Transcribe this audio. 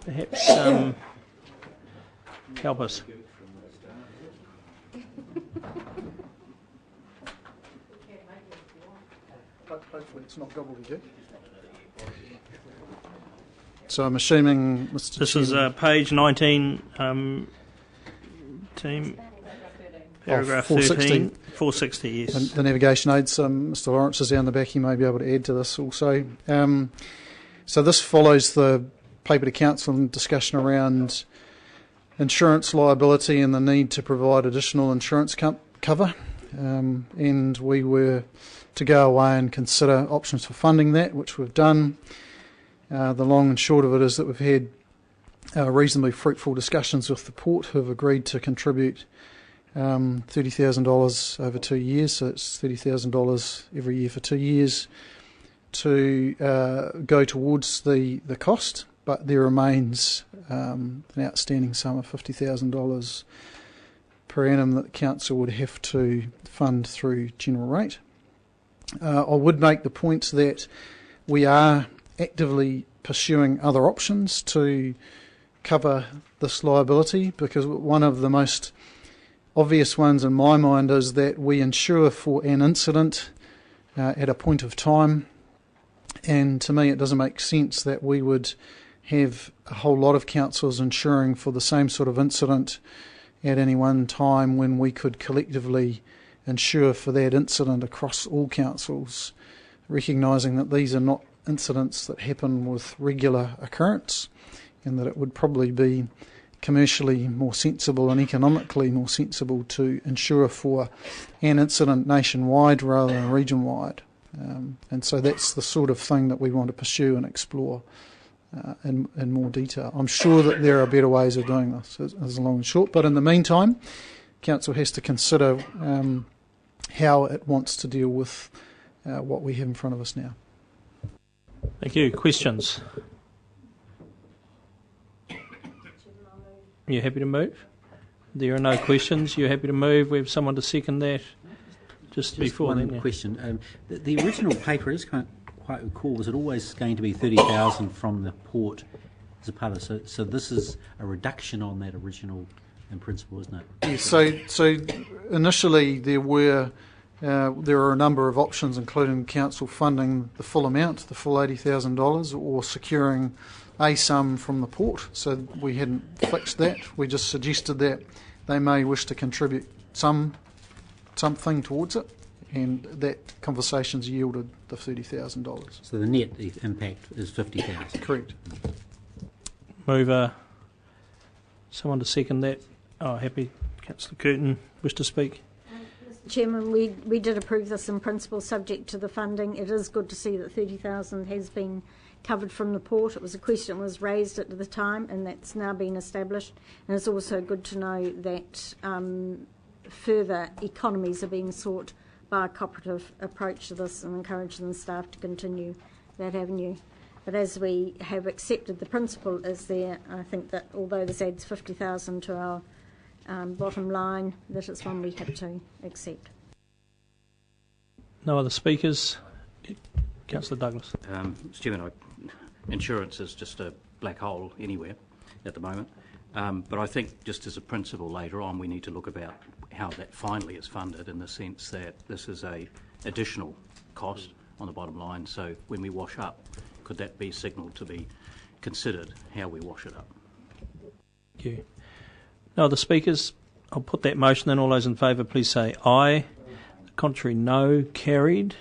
perhaps help us. Hopefully it's not gobbledygook. So I'm assuming, Mr. This is page 19, team, paragraph 13, 460, yes. And the navigation aids, Mr. Lawrence is down the back, he may be able to add to this also. So this follows the paper to council and discussion around insurance liability and the need to provide additional insurance cover. And we were to go away and consider options for funding that, which we've done. The long and short of it is that we've had reasonably fruitful discussions with the port, who have agreed to contribute $30,000 over 2 years, so it's $30,000 every year for 2 years to go towards the cost, but there remains an outstanding sum of $50,000 per annum that the council would have to fund through general rate. I would make the point that we are actively pursuing other options to cover this liability, because one of the most obvious ones in my mind is that we insure for an incident at a point of time, and to me it doesn't make sense that we would have a whole lot of councils insuring for the same sort of incident at any one time when we could collectively insure for that incident across all councils, recognising that these are not incidents that happen with regular occurrence, and that it would probably be commercially more sensible and economically more sensible to insure for an incident nationwide rather than region-wide. And so that's the sort of thing that we want to pursue and explore in more detail. I'm sure that there are better ways of doing this, as long and short, but in the meantime, Council has to consider how it wants to deal with what we have in front of us now. Thank you. Questions? You happy to move? There are no questions. You're happy to move? We have someone to second that. Just before one then. Yeah. Question. The original paper is quite recall. Was it always going to be 30,000 from the port as a part of it? So this is a reduction on that original in principle, isn't it? Yeah, so initially there were a number of options, including council funding the full amount, the full $80,000, or securing a sum from the port. So we hadn't fixed that. We just suggested that they may wish to contribute something towards it, and that conversations yielded the $30,000. So the net impact is 50,000. Correct. Mover. Someone to second that. Oh, happy. Councillor Curtin, wish to speak? Mr Chairman, we did approve this in principle subject to the funding. It is good to see that 30,000 has been covered from the port. It was a question that was raised at the time, and that's now been established. And it's also good to know that further economies are being sought by a cooperative approach to this, and encouraging the staff to continue that avenue. But as we have accepted the principle is there, I think that although this adds 50,000 to our bottom line, that is one we have to accept. No other speakers? Councillor Douglas. Mr Chairman, insurance is just a black hole anywhere at the moment. But I think just as a principle later on we need to look about how that finally is funded, in the sense that this is a additional cost on the bottom line. So when we wash up, could that be signalled to be considered how we wash it up? Thank you. No other speakers? I'll put that motion then. All those in favour please say aye. Contrary no. Carried.